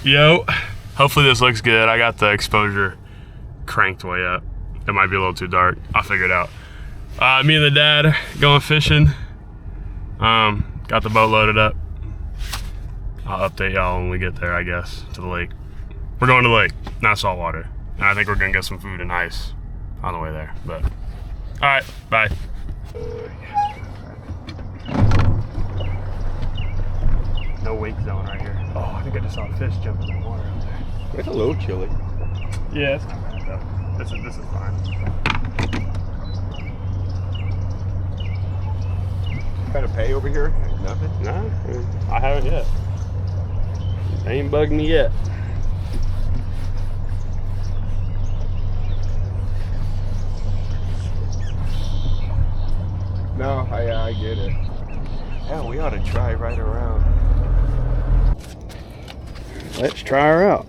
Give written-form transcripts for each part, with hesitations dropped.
Yo, hopefully this looks good. I got the exposure cranked way up. It might be a little too dark. I'll figure it out. Me and the dad going fishing. Got the boat loaded up. I'll update y'all when we get there, I guess, to the lake. We're going to the lake, not saltwater. And I think we're gonna get some food and ice on the way there, but. All right, bye. No wake zone right here. Oh, I think I just saw a fish jumping in the water out there. It's a little chilly. Yeah, it's not bad though. This is fine. Kind of pay over here? Nothing? Nah, I haven't yet. They ain't bugged me yet. No, I get it. Yeah, we ought to try right around. Let's try her out.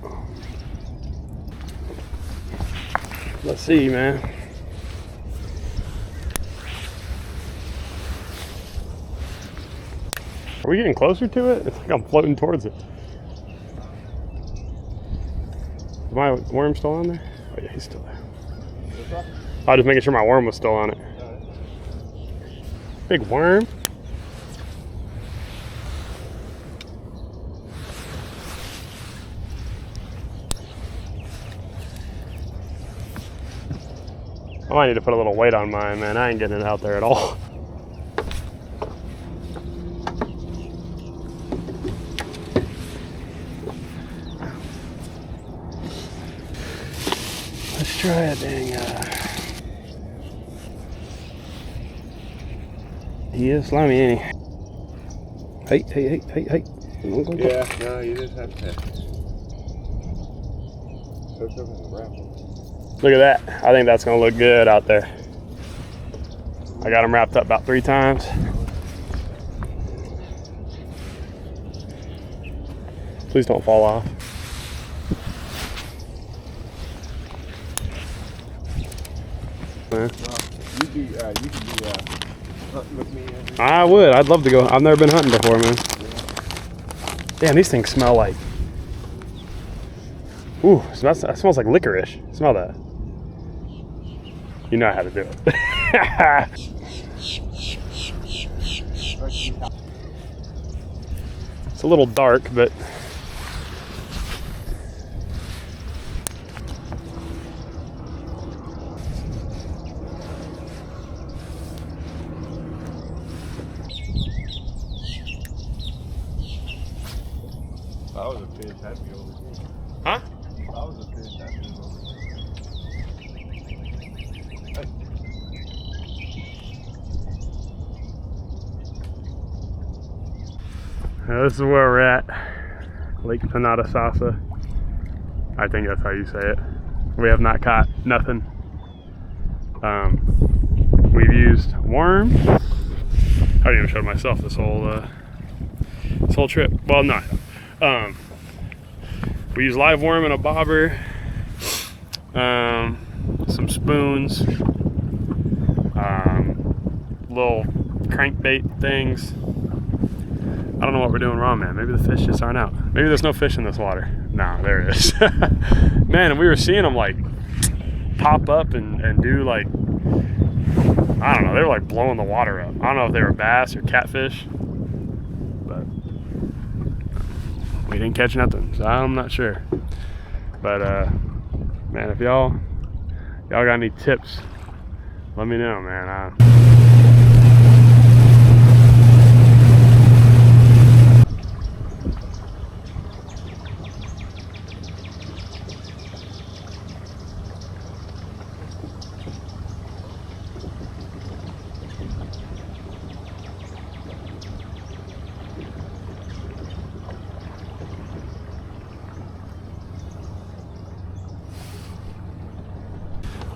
Let's see, man. Are we getting closer to it? It's like I'm floating towards it. Is my worm still on there? Oh yeah, he's still there. I was just making sure my worm was still on it. Big worm. I might need to put a little weight on mine, man. I ain't getting it out there at all. Let's try a dang. He is slimy, ain't he? Hey. Yeah, no, you just have to. Look at that. I think that's gonna look good out there. I got him wrapped up about 3 times. Please don't fall off. You can be hunting with me. I would. I'd love to go. I've never been hunting before, man. Damn, these things smell like. Ooh, that smells like licorice. Smell that. You know how to do it. It's a little dark, but. That was a fish happy over here. Huh? That was a fish happy over Now this is where we're at. Lake Penadassasa. I think that's how you say it. We have not caught nothing. We've used worm. I didn't even show myself this whole trip. Well, no. We use live worm and a bobber, some spoons, little crankbait things. I don't know what we're doing wrong, man. Maybe the fish just aren't out. Maybe there's no fish in this water. Nah, there it is. Man, and we were seeing them like pop up and do like, I don't know, they were like blowing the water up. I don't know if they were bass or catfish, but we didn't catch nothing, so I'm not sure. But man, if y'all got any tips, let me know, man.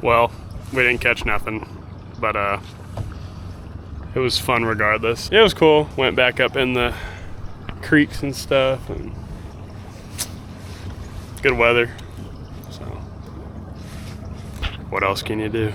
Well, we didn't catch nothing, but it was fun regardless. It was cool. Went back up in the creeks and stuff, and good weather. So, what else can you do?